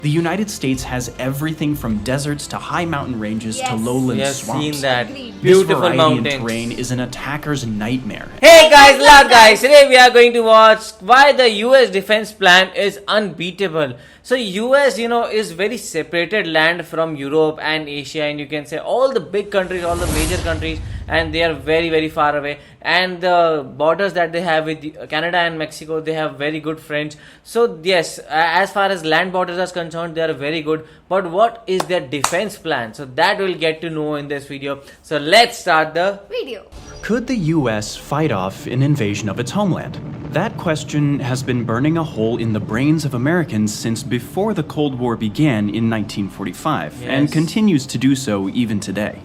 The United States has everything from deserts to high mountain ranges to lowland We have swamps. seen that. This Beautiful variety mountains. in terrain is an attacker's nightmare. Hey guys, loud guys, today we are going to watch why the US defense plan is unbeatable. So US, is very separated land from Europe and Asia, and you can say all the big countries, all the major countries, and they are very, very far away. And the borders that they have with Canada and Mexico, they have very good friends. So yes, as far as land borders are concerned, they are very good. But what is their defense plan? So that we'll get to know in this video. So let's start the video. Could the US fight off an invasion of its homeland? That question has been burning a hole in the brains of Americans since before the Cold War began in 1945, and continues to do so even today.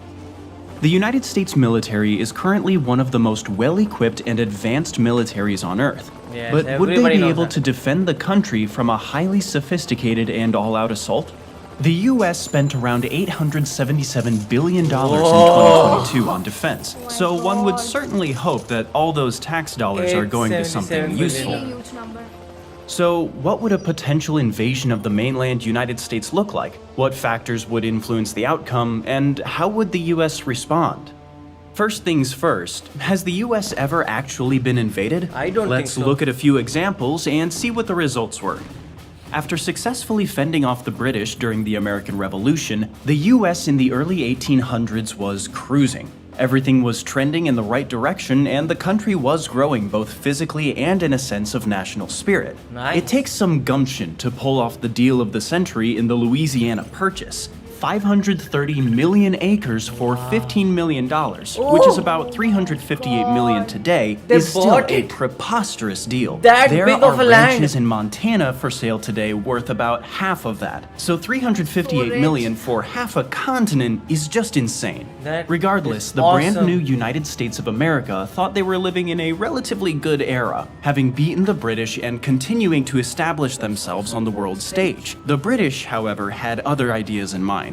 The United States military is currently one of the most well-equipped and advanced militaries on Earth. Yes, But would they everybody be knows able that. to defend the country from a highly sophisticated and all-out assault? The US spent around $877 billion in 2022 on defense, so one would certainly hope that all those tax dollars are going to something 877 useful. billion. Huge number. So, what would a potential invasion of the mainland United States look like? What factors would influence the outcome, and how would the US respond? First things first, has the US ever actually been invaded? I don't Let's think so. look at a few examples and see what the results were. After successfully fending off the British during the American Revolution, the US in the early 1800s was cruising. Everything was trending in the right direction, and the country was growing both physically and in a sense of national spirit. Nice. It takes some gumption to pull off the deal of the century in the Louisiana Purchase. 530 million acres for $15 million, which is about $358 million today, They is still bought a it. preposterous deal. That there big are of a land. ranches in Montana for sale today worth about half of that. So $358 million for half a continent is just insane. That Regardless, is the brand awesome. new United States of America thought they were living in a relatively good era, having beaten the British and continuing to establish themselves on the world stage. The British, however, had other ideas in mind.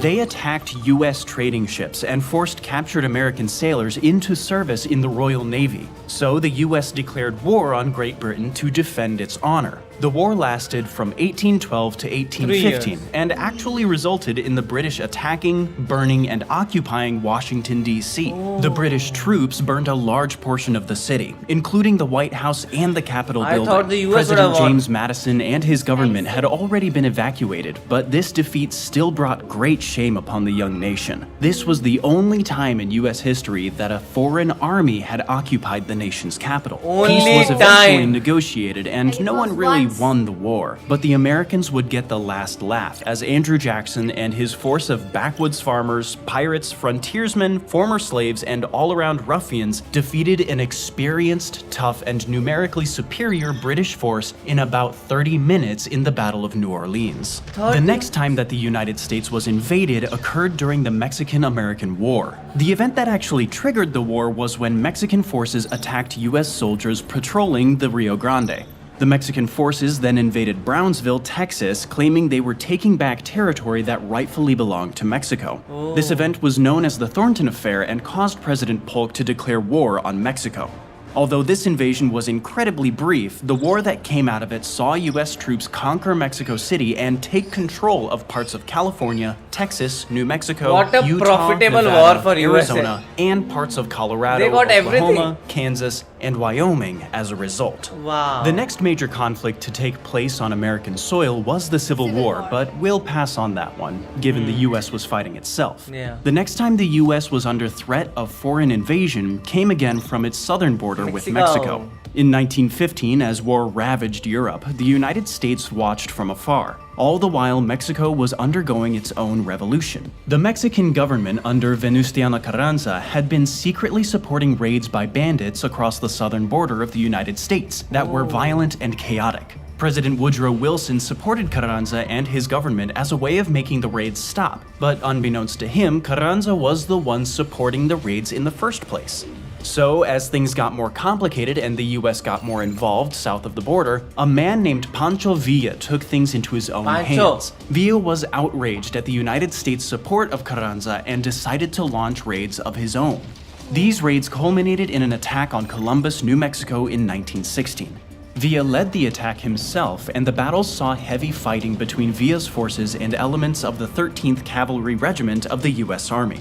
They attacked US trading ships and forced captured American sailors into service in the Royal Navy. So the US declared war on Great Britain to defend its honor. The war lasted from 1812 to 1815 and actually resulted in the British attacking, burning, and occupying Washington, D.C. The British troops burned a large portion of the city, including the White House and the Capitol I building. thought the US would President have won. James Madison and his government had already been evacuated, but this defeat still brought great shame upon the young nation. This was the only time in US history that a foreign army had occupied the nation's capital. Only Peace was eventually time. negotiated, and And it no was one really once. won the war. But the Americans would get the last laugh as Andrew Jackson and his force of backwoods farmers, pirates, frontiersmen, former slaves, and all-around ruffians defeated an experienced, tough, and numerically superior British force in about 30 minutes in the Battle of New Orleans. The next time that the United States was invaded occurred during the Mexican-American War. The event that actually triggered the war was when Mexican forces attacked US soldiers patrolling the Rio Grande. The Mexican forces then invaded Brownsville, Texas, claiming they were taking back territory that rightfully belonged to Mexico. This event was known as the Thornton Affair and caused President Polk to declare war on Mexico. Although this invasion was incredibly brief, the war that came out of it saw US troops conquer Mexico City and take control of parts of California, Texas, New Mexico, What a Utah, profitable Nevada, war for USA. Arizona, and parts of Colorado, They got Oklahoma, everything. Kansas, and Wyoming as a result. Wow. The next major conflict to take place on American soil was the Civil War, but we'll pass on that one, given the US was fighting itself. Yeah. The next time the US was under threat of foreign invasion came again from its southern border with Mexico. Mexico. In 1915, as war ravaged Europe, the United States watched from afar. All the while, Mexico was undergoing its own revolution. The Mexican government under Venustiano Carranza had been secretly supporting raids by bandits across the southern border of the United States that were violent and chaotic. President Woodrow Wilson supported Carranza and his government as a way of making the raids stop, but unbeknownst to him, Carranza was the one supporting the raids in the first place. So, as things got more complicated and the US got more involved south of the border, a man named Pancho Villa took things into his own hands. Villa was outraged at the United States' support of Carranza and decided to launch raids of his own. These raids culminated in an attack on Columbus, New Mexico in 1916. Villa led the attack himself, and the battles saw heavy fighting between Villa's forces and elements of the 13th Cavalry Regiment of the US Army.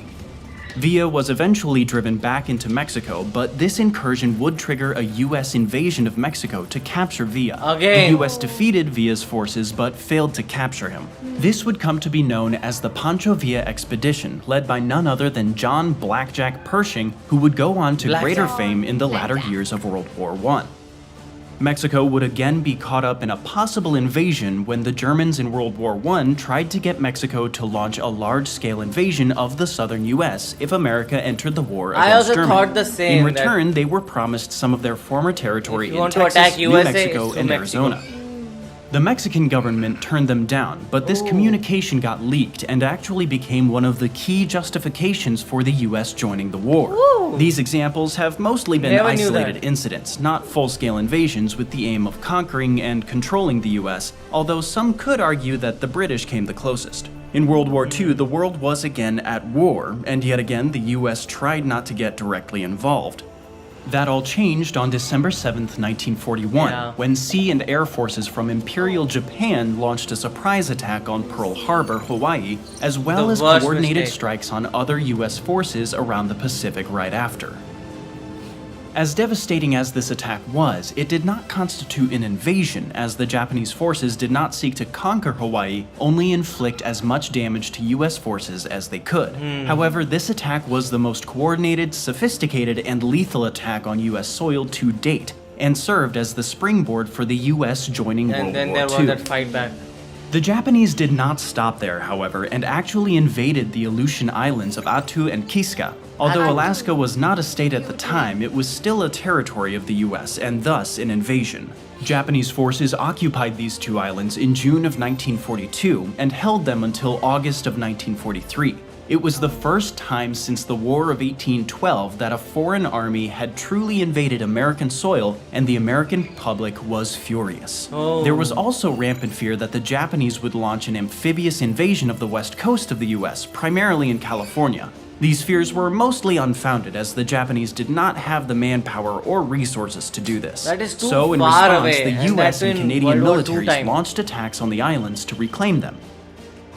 Villa was eventually driven back into Mexico, but this incursion would trigger a US invasion of Mexico to capture Villa. Again. The US defeated Villa's forces but failed to capture him. This would come to be known as the Pancho Villa Expedition, led by none other than John Blackjack Pershing, who would go on to greater fame in the latter years of World War I. Mexico would again be caught up in a possible invasion when the Germans in World War I tried to get Mexico to launch a large-scale invasion of the southern US if America entered the war against I also Germany. thought the same. In return, they were promised some of their former territory in want to Texas, attack New USA, Mexico, it's to and Mexico. Arizona. The Mexican government turned them down, but this communication got leaked and actually became one of the key justifications for the US joining the war. These examples have mostly been Never knew isolated that. incidents, not full-scale invasions with the aim of conquering and controlling the US, although some could argue that the British came the closest. In World War II, the world was again at war, and yet again the US tried not to get directly involved. That all changed on December 7th, 1941, when sea and air forces from Imperial Japan launched a surprise attack on Pearl Harbor, Hawaii, as well The as worst coordinated mistake. strikes on other US forces around the Pacific right after. As devastating as this attack was, it did not constitute an invasion, as the Japanese forces did not seek to conquer Hawaii, only inflict as much damage to US forces as they could. However, this attack was the most coordinated, sophisticated, and lethal attack on US soil to date, and served as the springboard for the US joining And World then War there was II. that fight back. The Japanese did not stop there, however, and actually invaded the Aleutian Islands of Attu and Kiska. Although Alaska was not a state at the time, it was still a territory of the US and thus an invasion. Japanese forces occupied these two islands in June of 1942 and held them until August of 1943. It was the first time since the War of 1812 that a foreign army had truly invaded American soil, and the American public was furious. There was also rampant fear that the Japanese would launch an amphibious invasion of the west coast of the US, primarily in California. These fears were mostly unfounded, as the Japanese did not have the manpower or resources to do this. That is too So in far response, away, the and US that's and in Canadian World War II militaries time. launched attacks on the islands to reclaim them.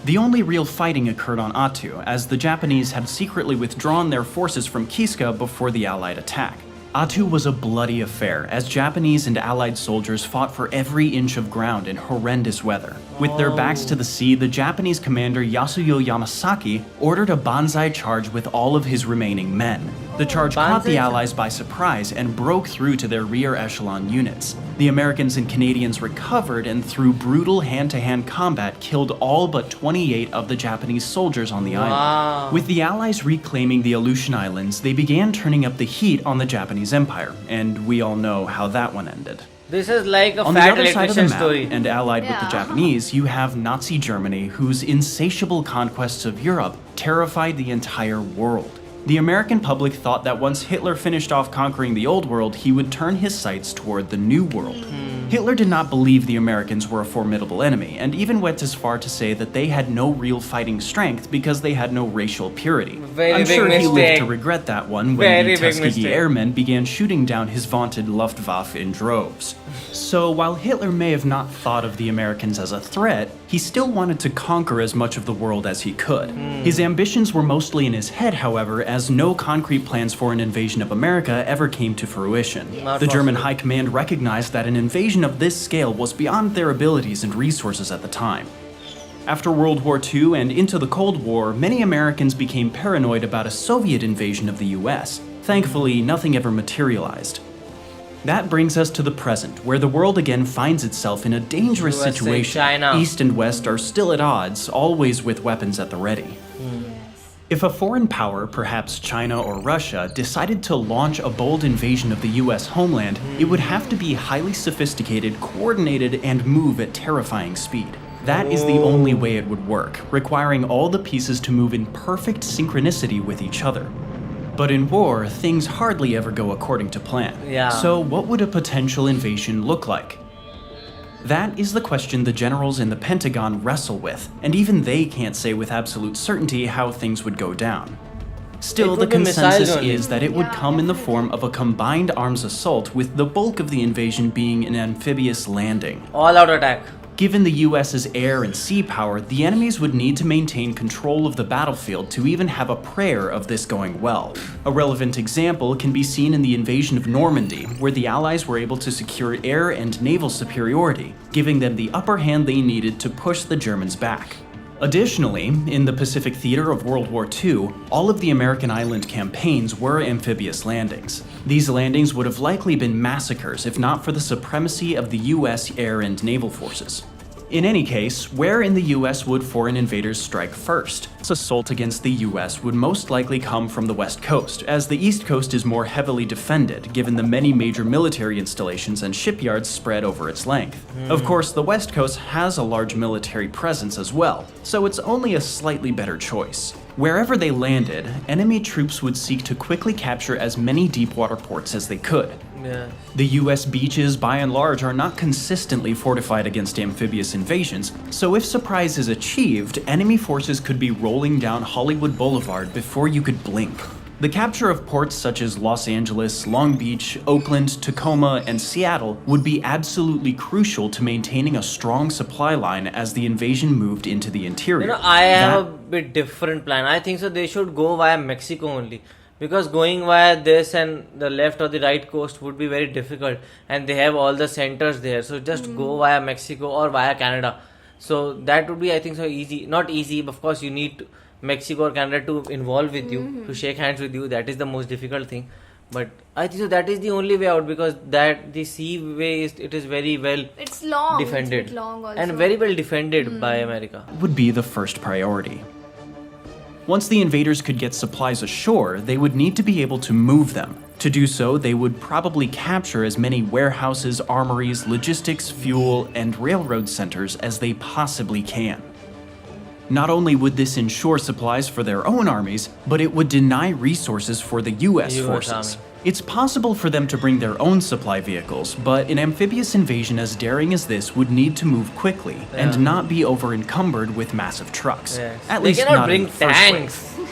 The only real fighting occurred on Attu, as the Japanese had secretly withdrawn their forces from Kiska before the Allied attack. Attu was a bloody affair, as Japanese and Allied soldiers fought for every inch of ground in horrendous weather. With their backs to the sea, the Japanese commander Yasuo Yamasaki ordered a banzai charge with all of his remaining men. The charge caught the Banzai? Allies by surprise and broke through to their rear echelon units. The Americans and Canadians recovered and through brutal hand-to-hand combat killed all but 28 of the Japanese soldiers on the island. With the Allies reclaiming the Aleutian Islands, they began turning up the heat on the Japanese Empire, and we all know how that one ended. This is like a On the fat other side of the electrician map, story. and allied with the Yeah. Japanese, you have Nazi Germany, whose insatiable conquests of Europe terrified the entire world. The American public thought that once Hitler finished off conquering the Old World, he would turn his sights toward the New World. Hitler did not believe the Americans were a formidable enemy, and even went as far to say that they had no real fighting strength because they had no racial purity. Very I'm big sure he lived mistake. to regret that one when Very the big Tuskegee mistake. Airmen began shooting down his vaunted Luftwaffe in droves. So while Hitler may have not thought of the Americans as a threat, he still wanted to conquer as much of the world as he could. His ambitions were mostly in his head, however, as no concrete plans for an invasion of America ever came to fruition. Not The German possible. High Command recognized that an invasion of this scale was beyond their abilities and resources at the time. After World War II and into the Cold War, many Americans became paranoid about a Soviet invasion of the US. Thankfully, nothing ever materialized. That brings us to the present, where the world again finds itself in a dangerous USA, situation. China. East and West are still at odds, always with weapons at the ready. If a foreign power, perhaps China or Russia, decided to launch a bold invasion of the US homeland, it would have to be highly sophisticated, coordinated, and move at terrifying speed. That is the only way it would work, requiring all the pieces to move in perfect synchronicity with each other. But in war, things hardly ever go according to plan. Yeah. So what would a potential invasion look like? That is the question the generals in the Pentagon wrestle with, and even they can't say with absolute certainty how things would go down. Still, It the would be missiles consensus only. is that it would come in the form of a combined arms assault, with the bulk of the invasion being an amphibious landing. All-out attack. Given the US's air and sea power, the enemies would need to maintain control of the battlefield to even have a prayer of this going well. A relevant example can be seen in the invasion of Normandy, where the Allies were able to secure air and naval superiority, giving them the upper hand they needed to push the Germans back. Additionally, in the Pacific theater of World War II, all of the American island campaigns were amphibious landings. These landings would have likely been massacres if not for the supremacy of the US air and naval forces. In any case, where in the US would foreign invaders strike first? This assault against the US would most likely come from the West Coast, as the East Coast is more heavily defended given the many major military installations and shipyards spread over its length. Of course, the West Coast has a large military presence as well, so it's only a slightly better choice. Wherever they landed, enemy troops would seek to quickly capture as many deepwater ports as they could. Yeah. The US beaches, by and large, are not consistently fortified against amphibious invasions, so if surprise is achieved, enemy forces could be rolling down Hollywood Boulevard before you could blink. The capture of ports such as Los Angeles, Long Beach, Oakland, Tacoma, and Seattle would be absolutely crucial to maintaining a strong supply line as the invasion moved into the interior. I have a bit different plan. I think so they should go via Mexico only. Because going via this and the left or the right coast would be very difficult, and they have all the centers there. So just go via Mexico or via Canada. So that would be, I think, so easy. Not easy, of course. You need Mexico or Canada to involve with you, to shake hands with you. That is the most difficult thing. But I think so that is the only way out, because that the sea way is very well It's long. defended It's a bit long also. and very well defended by America. would be the first priority. Once the invaders could get supplies ashore, they would need to be able to move them. To do so, they would probably capture as many warehouses, armories, logistics, fuel, and railroad centers as they possibly can. Not only would this ensure supplies for their own armies, but it would deny resources for the US forces. Army. It's possible for them to bring their own supply vehicles, but an amphibious invasion as daring as this would need to move quickly and not be over-encumbered with massive trucks. Yes. At They least cannot not in bring the first tanks. wave.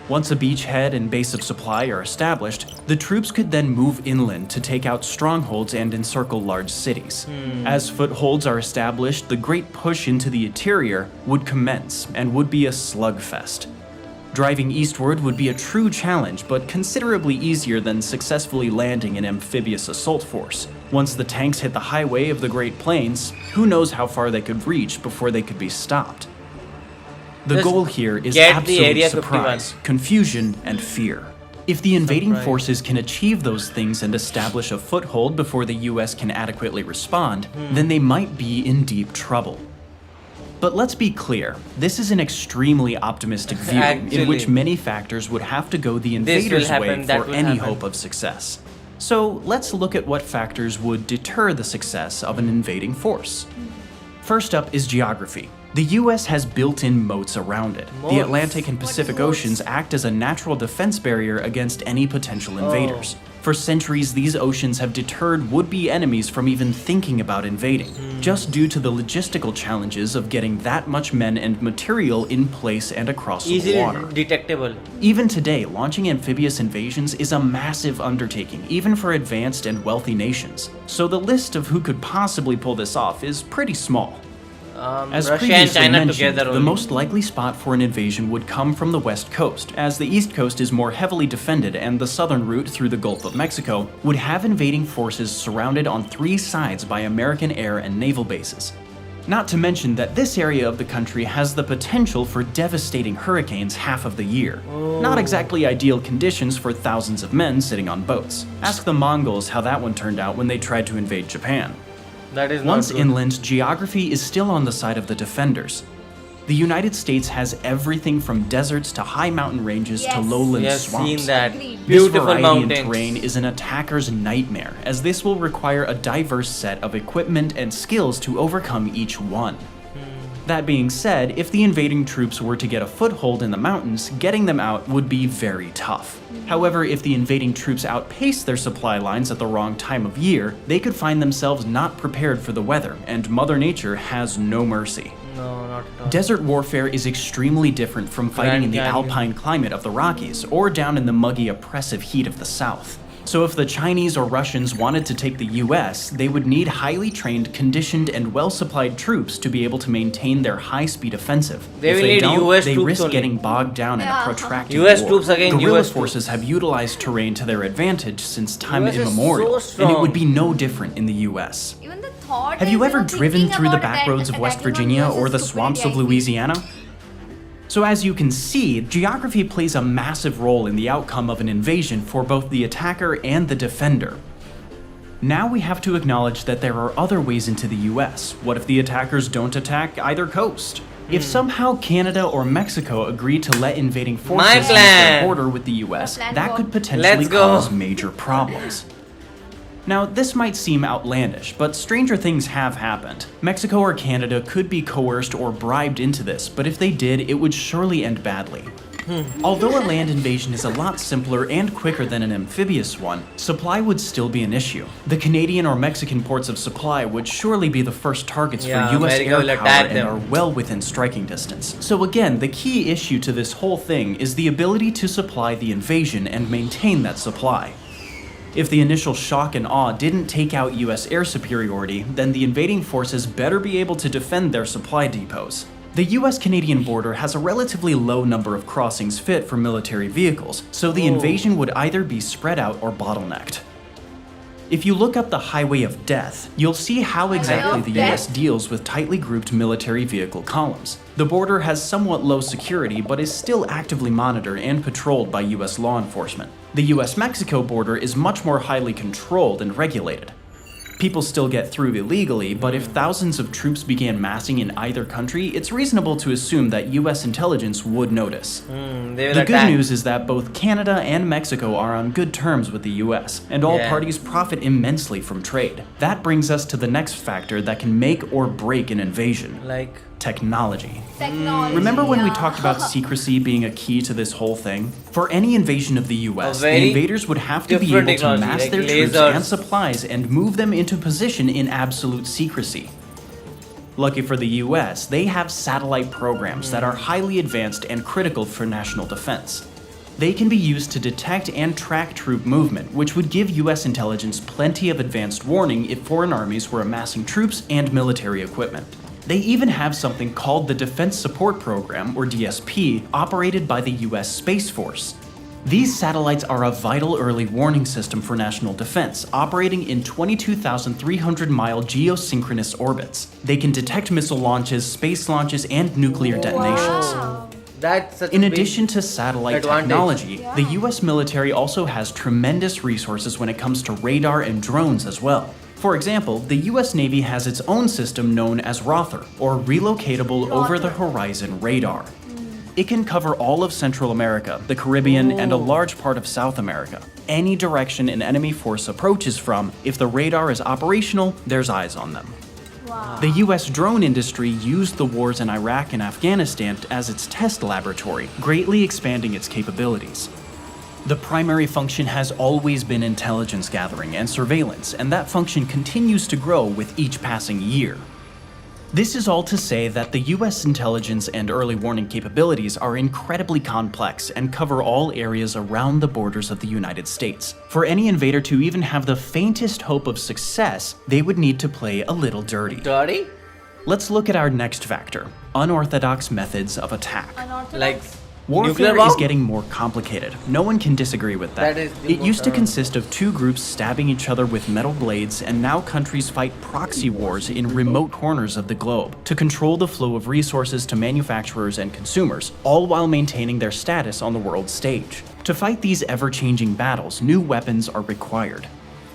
Once a beachhead and base of supply are established, the troops could then move inland to take out strongholds and encircle large cities. As footholds are established, the great push into the interior would commence and would be a slugfest. Driving eastward would be a true challenge, but considerably easier than successfully landing an amphibious assault force. Once the tanks hit the highway of the Great Plains, who knows how far they could reach before they could be stopped. The Just goal here is get the absolute Area surprise, 51. confusion, and fear. If the invading Surprise. forces can achieve those things and establish a foothold before the US can adequately respond, then they might be in deep trouble. But let's be clear, this is an extremely optimistic view in which Actually. many factors would have to go the This will invaders' happen, way that for will any happen. hope of success. So let's look at what factors would deter the success of an invading force. First up is geography. The US has built-in moats around it. The Moats? Atlantic and Pacific moats? Oceans act as a natural defense barrier against any potential invaders. For centuries, these oceans have deterred would-be enemies from even thinking about invading, just due to the logistical challenges of getting that much men and material in place and across the Easily water. detectable. Even today, launching amphibious invasions is a massive undertaking, even for advanced and wealthy nations. So the list of who could possibly pull this off is pretty small. As Russia and previously China mentioned, together the only. most likely spot for an invasion would come from the west coast, as the east coast is more heavily defended and the southern route through the Gulf of Mexico would have invading forces surrounded on 3 sides by American air and naval bases. Not to mention that this area of the country has the potential for devastating hurricanes half of the year. Not exactly ideal conditions for thousands of men sitting on boats. Ask the Mongols how that one turned out when they tried to invade Japan. That is Once not good. inland, geography is still on the side of the defenders. The United States has everything from deserts to high mountain ranges to Yes. lowland We have swamps. seen that. Agreed. This Beautiful variety mountains. in terrain is an attacker's nightmare, as this will require a diverse set of equipment and skills to overcome each one. That being said, if the invading troops were to get a foothold in the mountains, getting them out would be very tough. However, if the invading troops outpace their supply lines at the wrong time of year, they could find themselves not prepared for the weather, and Mother Nature has no mercy. No, not at all. Desert warfare is extremely different from fighting in the Grand Canyon. alpine climate of the Rockies or down in the muggy, oppressive heat of the South. So if the Chinese or Russians wanted to take the US, they would need highly trained, conditioned, and well-supplied troops to be able to maintain their high-speed offensive. They if will they need don't, US they troops risk only. getting bogged down in a protracted US war. troops against Guerrilla US forces have utilized terrain to their advantage since time US is immemorial, so and it would strong. be no different in the US. Even the thought Have is, you ever driven thinking through the about back roads of West attacking on Virginia US or is the stupidity, swamps I of feel. Louisiana? So as you can see, geography plays a massive role in the outcome of an invasion for both the attacker and the defender. Now we have to acknowledge that there are other ways into the US. What if the attackers don't attack either coast? If somehow Canada or Mexico agree to let invading forces use plan. their border with the US, plan that go. could potentially Let's go. cause major problems. Now, this might seem outlandish, but stranger things have happened. Mexico or Canada could be coerced or bribed into this, but if they did, it would surely end badly. Although a land invasion is a lot simpler and quicker than an amphibious one, supply would still be an issue. The Canadian or Mexican ports of supply would surely be the first targets Yeah, for US America air will power attack and them. are well within striking distance. So again, the key issue to this whole thing is the ability to supply the invasion and maintain that supply. If the initial shock and awe didn't take out US air superiority, then the invading forces better be able to defend their supply depots. The US-Canadian border has a relatively low number of crossings fit for military vehicles, so the invasion would either be spread out or bottlenecked. If you look up the Highway of Death, you'll see how exactly of the Death? US deals with tightly grouped military vehicle columns. The border has somewhat low security, but is still actively monitored and patrolled by US law enforcement. The US-Mexico border is much more highly controlled and regulated. People still get through illegally, but if thousands of troops began massing in either country, it's reasonable to assume that US intelligence would notice. They will The attack. good news is that both Canada and Mexico are on good terms with the US, and all Yeah. parties profit immensely from trade. That brings us to the next factor that can make or break an invasion: Like, technology. Technology. Remember when we yeah. talked about secrecy being a key to this whole thing? For any invasion of the US, the very invaders would have to be different able to technology, mass like their troops lasers. and supplies and move them into position in absolute secrecy. Lucky for the US, they have satellite programs that are highly advanced and critical for national defense. They can be used to detect and track troop movement, which would give US intelligence plenty of advanced warning if foreign armies were amassing troops and military equipment. They even have something called the Defense Support Program, or DSP, operated by the US Space Force. These satellites are a vital early warning system for national defense, operating in 22,300-mile geosynchronous orbits. They can detect missile launches, space launches, and nuclear detonations. Wow. that's such In a big addition to satellite advantage. technology, Yeah. the US military also has tremendous resources when it comes to radar and drones as well. For example, the US Navy has its own system known as ROTHR, or Relocatable Over-the-Horizon Radar. It can cover all of Central America, the Caribbean, and a large part of South America. Any direction an enemy force approaches from, if the radar is operational, there's eyes on them. Wow. The US drone industry used the wars in Iraq and Afghanistan as its test laboratory, greatly expanding its capabilities. The primary function has always been intelligence gathering and surveillance, and that function continues to grow with each passing year. This is all to say that the US intelligence and early warning capabilities are incredibly complex and cover all areas around the borders of the United States. For any invader to even have the faintest hope of success, they would need to play a little dirty. dirty. Let's look at our next factor: unorthodox methods of attack. Unorthodox. Like, Warfare nuclear is bomb? getting more complicated. No one can disagree with that. That is the It used to most, consist of two groups stabbing each other with metal blades, and now countries fight proxy wars in remote corners of the globe to control the flow of resources to manufacturers and consumers, all while maintaining their status on the world stage. To fight these ever-changing battles, new weapons are required.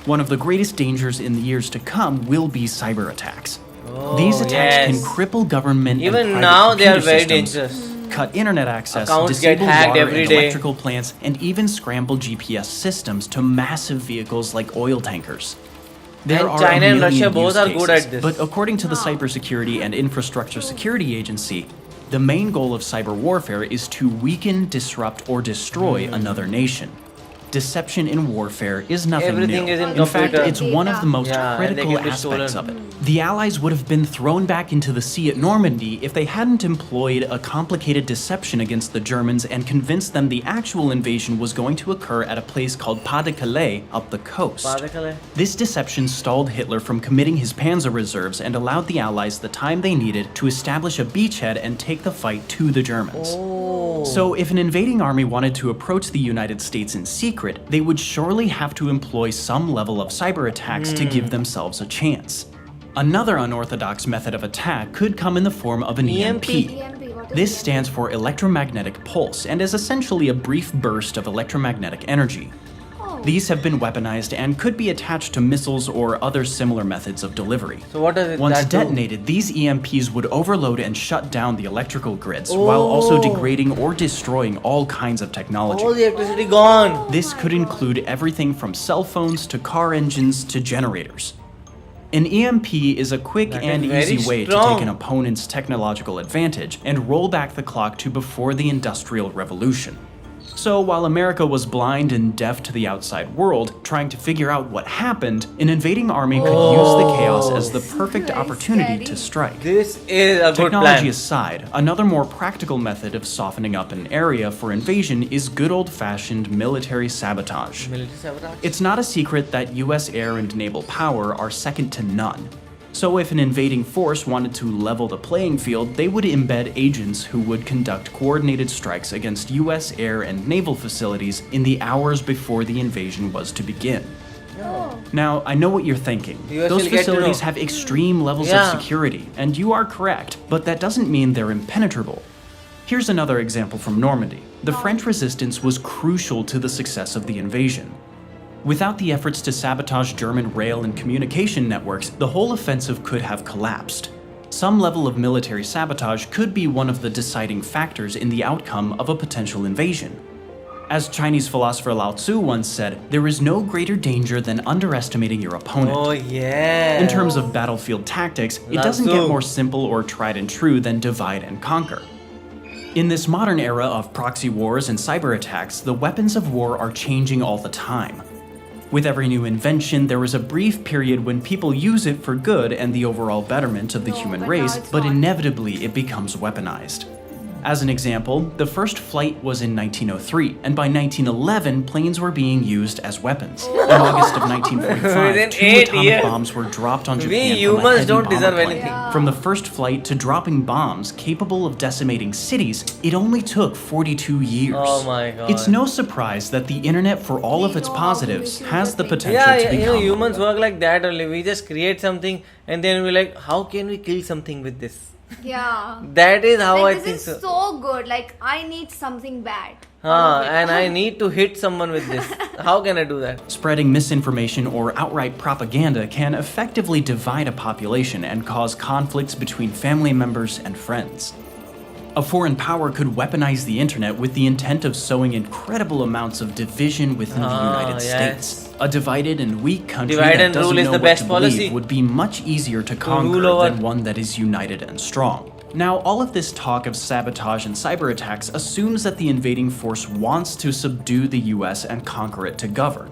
One of the greatest dangers in the years to come will be cyber attacks. These attacks yes. can cripple government and Even private now they are computer very systems, dangerous. cut internet access, Accounts get disable hacked water every and day. electrical plants, and even scramble GPS systems to massive vehicles like oil tankers. There And are China a and million Russia both use are good cases, at this. But according to the Cybersecurity and Infrastructure Security Agency, the main goal of cyber warfare is to weaken, disrupt, or destroy another nation. deception in warfare is nothing Everything new. is in fact, computer. it's one of the most Yeah, and they critical can be aspects stolen. of it. The Allies would have been thrown back into the sea at Normandy if they hadn't employed a complicated deception against the Germans and convinced them the actual invasion was going to occur at a place called Pas-de-Calais up the coast. Pas-de-Calais. This deception stalled Hitler from committing his panzer reserves and allowed the Allies the time they needed to establish a beachhead and take the fight to the Germans. So if an invading army wanted to approach the United States in secret, they would surely have to employ some level of cyber attacks to give themselves a chance. Another unorthodox method of attack could come in the form of an EMP. This stands for electromagnetic pulse and is essentially a brief burst of electromagnetic energy. These have been weaponized and could be attached to missiles or other similar methods of delivery. So what does it Once that do? detonated, these EMPs would overload and shut down the electrical grids, while also degrading or destroying all kinds of technology. All the electricity gone. This could include everything from cell phones to car engines to generators. An EMP is a quick That and is very easy way to strong. take an opponent's technological advantage and roll back the clock to before the Industrial Revolution. So while America was blind and deaf to the outside world, trying to figure out what happened, an invading army could use the chaos as the perfect opportunity to strike. This is a good Technology plan. aside, another more practical method of softening up an area for invasion is good old-fashioned military sabotage. Military sabotage. It's not a secret that US air and naval power are second to none. So if an invading force wanted to level the playing field, they would embed agents who would conduct coordinated strikes against US air and naval facilities in the hours before the invasion was to begin. Now, I know what you're thinking. US Those will get to facilities know. have extreme levels Yeah. of security, and you are correct, but that doesn't mean they're impenetrable. Here's another example from Normandy. The French resistance was crucial to the success of the invasion. Without the efforts to sabotage German rail and communication networks, the whole offensive could have collapsed. Some level of military sabotage could be one of the deciding factors in the outcome of a potential invasion. As Chinese philosopher Lao Tzu once said, there is no greater danger than underestimating your opponent. Oh yeah. In terms of battlefield tactics, it Lao doesn't Tzu. get more simple or tried and true than divide and conquer. In this modern era of proxy wars and cyber attacks, the weapons of war are changing all the time. With every new invention, there is a brief period when people use it for good and the overall betterment of the human but race, now it's but not. inevitably it becomes weaponized. As an example, the first flight was in 1903, and by 1911, planes were being used as weapons. In August of 1945, Within 2 8 atomic years. bombs were dropped on Japan We from a humans heavy don't bomber deserve plane. anything. Yeah. From the first flight to dropping bombs capable of decimating cities, it only took 42 years. Oh my God. It's no surprise that the internet, for all We of its know how to positives, misuse has the the thing. potential Yeah, to become. humans work like that only. We just create something and then we're like, how can we kill something with this? Yeah. That is how Like, I think this is so. so good. Like, I need something bad. And I need to hit someone with this. How can I do that? Spreading misinformation or outright propaganda can effectively divide a population and cause conflicts between family members and friends. A foreign power could weaponize the internet with the intent of sowing incredible amounts of division within the United yes. States. A divided and weak country Divide that and doesn't rule is know the what best to policy. believe would be much easier to conquer rule over- than one that is united and strong. Now, all of this talk of sabotage and cyber attacks assumes that the invading force wants to subdue the US and conquer it to govern.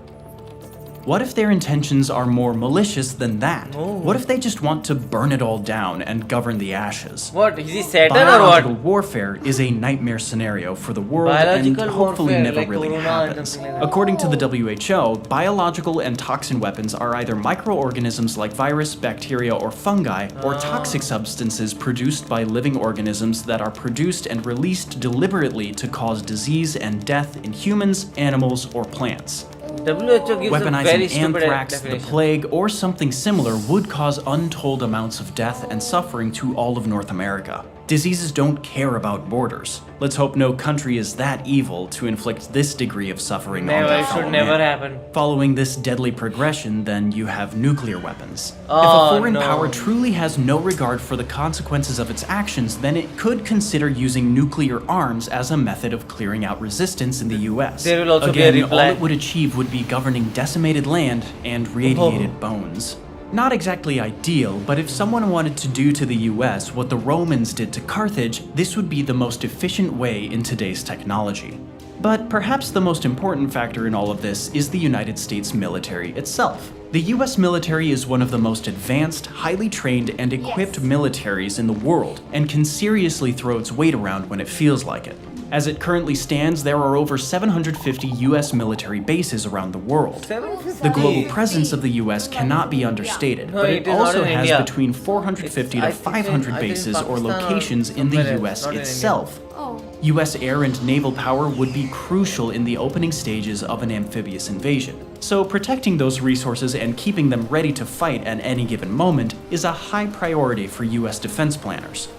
What if their intentions are more malicious than that? What if they just want to burn it all down and govern the ashes? What? Is he Satan or Biological what? warfare is a nightmare scenario for the world Biological and hopefully warfare, never like really corona and happens. something like that. According to the WHO, biological and toxin weapons are either microorganisms like virus, bacteria, or fungi, or toxic substances produced by living organisms that are produced and released deliberately to cause disease and death in humans, animals, or plants. WHO gives a very Weaponizing stupid anthrax, the definition. plague, or something similar would cause untold amounts of death and suffering to all of North America. Diseases don't care about borders. Let's hope no country is that evil to inflict this degree of suffering on Never, their it fellow should never man. happen. Following this deadly progression, then you have nuclear weapons. If Oh, a foreign no. power truly has no regard for the consequences of its actions, then it could consider using nuclear arms as a method of clearing out resistance in the US. There will also be a Again, all reply. it would achieve would be governing decimated land and radiated Oh. bones. Not exactly ideal, but if someone wanted to do to the US what the Romans did to Carthage, this would be the most efficient way in today's technology. But perhaps the most important factor in all of this is the United States military itself. The US military is one of the most advanced, highly trained, and equipped militaries in the world, and can seriously throw its weight around when it feels like it. As it currently stands, there are over 750 US military bases around the world. 750. The global presence of the US cannot be understated, No, but it it is not also in has India. between 450 to 500 bases or locations in the US itself. Oh. US air and naval power would be crucial in the opening stages of an amphibious invasion. So protecting those resources and keeping them ready to fight at any given moment is a high priority for US defense planners.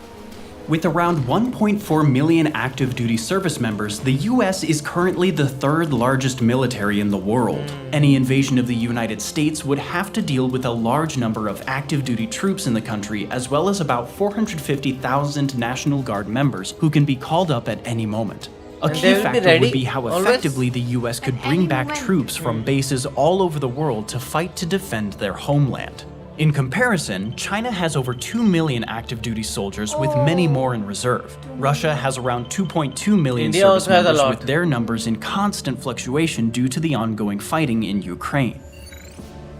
With around 1.4 million active duty service members, the US is currently the third largest military in the world. Any invasion of the United States would have to deal with a large number of active duty troops in the country, as well as about 450,000 National Guard members who can be called up at any moment. A And key they will be factor ready would be how always? effectively the US could At bring any back moment. troops from bases all over the world to fight to defend their homeland. In comparison, China has over 2 million active duty soldiers with many more in reserve. Russia has around 2.2 million India service also has a members lot. with their numbers in constant fluctuation due to the ongoing fighting in Ukraine.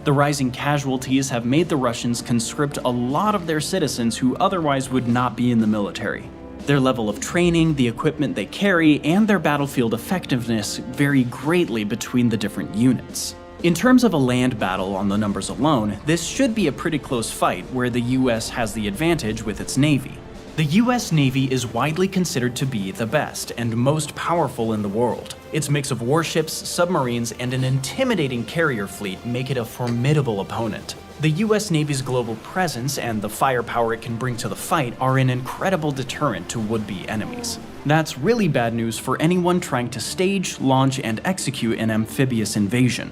The rising casualties have made the Russians conscript a lot of their citizens who otherwise would not be in the military. Their level of training, the equipment they carry, and their battlefield effectiveness vary greatly between the different units. In terms of a land battle on the numbers alone, this should be a pretty close fight where the US has the advantage with its Navy. The US Navy is widely considered to be the best and most powerful in the world. Its mix of warships, submarines, and an intimidating carrier fleet make it a formidable opponent. The US Navy's global presence and the firepower it can bring to the fight are an incredible deterrent to would-be enemies. That's really bad news for anyone trying to stage, launch, and execute an amphibious invasion.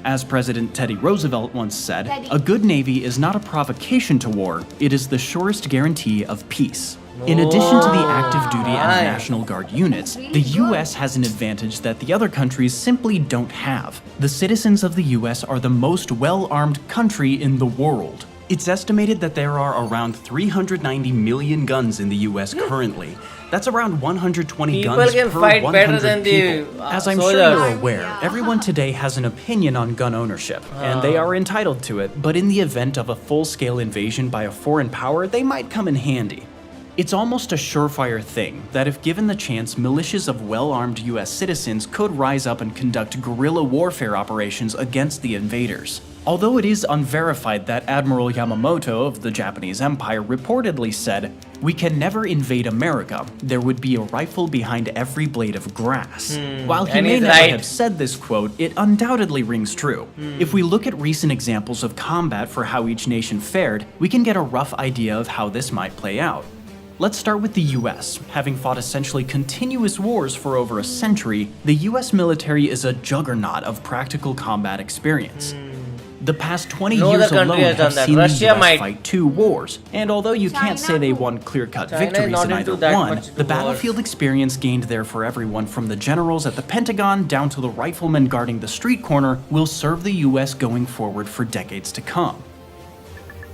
As President Teddy Roosevelt once said, a good navy is not a provocation to war, it is the surest guarantee of peace. In addition to the active duty and Nice. National Guard units, the US has an advantage that the other countries simply don't have. The citizens of the US are the most well-armed country in the world. It's estimated that there are around 390 million guns in the US currently. That's around 120 People guns can per fight 100 better than the, people. As I'm sure soldiers. you're aware, everyone today has an opinion on gun ownership, and they are entitled to it, but in the event of a full-scale invasion by a foreign power, they might come in handy. It's almost a surefire thing that if given the chance, militias of well-armed US citizens could rise up and conduct guerrilla warfare operations against the invaders. Although it is unverified that Admiral Yamamoto of the Japanese Empire reportedly said, "We can never invade America. There would be a rifle behind every blade of grass." While he And may he's never right. have said this quote, it undoubtedly rings true. If we look at recent examples of combat for how each nation fared, we can get a rough idea of how this might play out. Let's start with the US. Having fought essentially continuous wars for over a century, the US military is a juggernaut of practical combat experience. The past 20 No years other country alone has done have that. seen Russia the US might. fight 2 wars, and although you can't China say they too. won clear-cut China is victories not in into either that one, much to the war. battlefield experience gained there for everyone from the generals at the Pentagon down to the riflemen guarding the street corner will serve the US going forward for decades to come.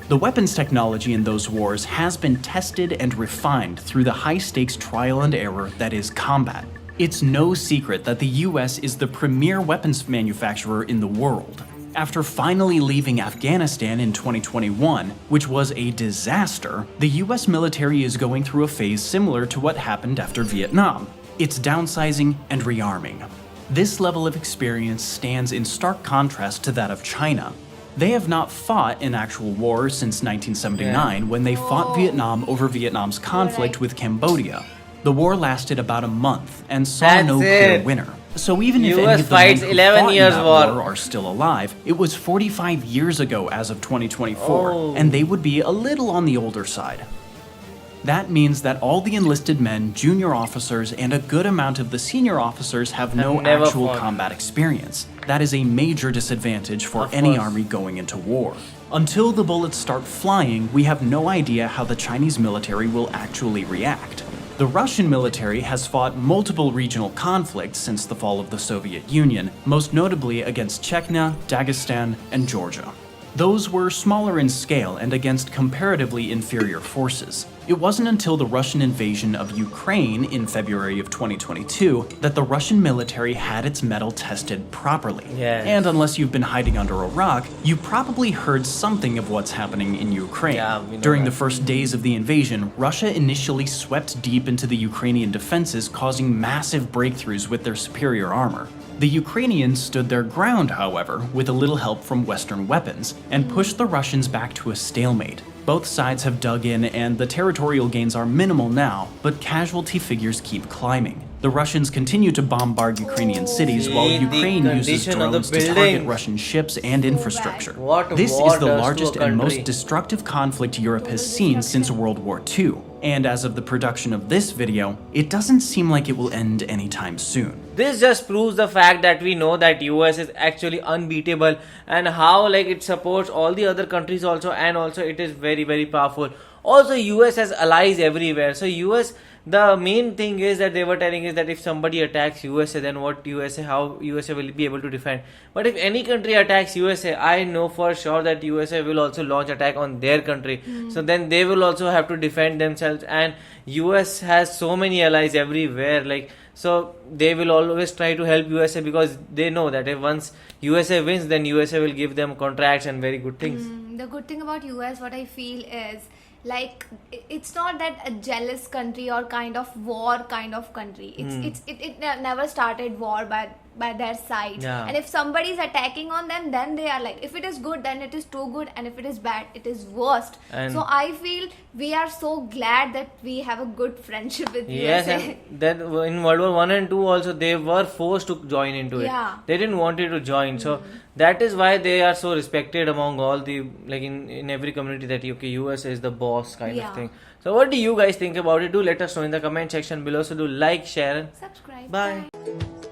The weapons technology in those wars has been tested and refined through the high-stakes trial and error that is combat. It's no secret that the US is the premier weapons manufacturer in the world. After finally leaving Afghanistan in 2021, which was a disaster, the US military is going through a phase similar to what happened after Vietnam. It's downsizing and rearming. This level of experience stands in stark contrast to that of China. They have not fought an actual war since 1979 when they fought Vietnam over Vietnam's conflict with Cambodia. The war lasted about a month and saw That's no clear it. winner. So even if US any of the fights men who 11 fought in years that war. war are still alive, it was 45 years ago as of 2024, Oh. and they would be a little on the older side. That means that all the enlisted men, junior officers, and a good amount of the senior officers have no never actual fought. combat experience. That is a major disadvantage for Of any course. army going into war. Until the bullets start flying, we have no idea how the Chinese military will actually react. The Russian military has fought multiple regional conflicts since the fall of the Soviet Union, most notably against Chechnya, Dagestan, and Georgia. Those were smaller in scale and against comparatively inferior forces. It wasn't until the Russian invasion of Ukraine in February of 2022 that the Russian military had its mettle tested properly. Yes. And unless you've been hiding under a rock, you probably heard something of what's happening in Ukraine. Yeah, we know During that. the first days of the invasion, Russia initially swept deep into the Ukrainian defenses, causing massive breakthroughs with their superior armor. The Ukrainians stood their ground, however, with a little help from Western weapons, and pushed the Russians back to a stalemate. Both sides have dug in, and the territorial gains are minimal now, but casualty figures keep climbing. The Russians continue to bombard Ukrainian cities, while See the Ukraine uses condition of the drones to target buildings. Russian ships and infrastructure. What This war is the does to largest a and most country. destructive conflict Europe has seen since World War II. And as of the production of this video, it doesn't seem like it will end anytime soon. This just proves the fact that we know that US is actually unbeatable, and how like it supports all the other countries also, and also it is very powerful. Also US has allies everywhere. So US, the main thing is that they were telling is that if somebody attacks USA, then how USA will be able to defend. But if any country attacks USA, I know for sure that USA will also launch attack on their country. So then they will also have to defend themselves, and US has so many allies everywhere, like, so they will always try to help USA, because they know that if once USA wins, then USA will give them contracts and very good things. The good thing about US, what I feel is, like, it's not that a jealous country or kind of war kind of country. It never started war by their side. Yeah. And if somebody is attacking on them, then they are like, if it is good, then it is too good, and if it is bad, it is worst. And so I feel we are so glad that we have a good friendship with yes, USA. and then in World War I and II also, they were forced to join into it. Yeah. They didn't want it to join. So that is why they are so respected among all the, like, in every community, that okay, US is the boss kind of thing. So what do you guys think about it? Do let us know in the comment section below. So do like, share, and Subscribe. bye. Bye.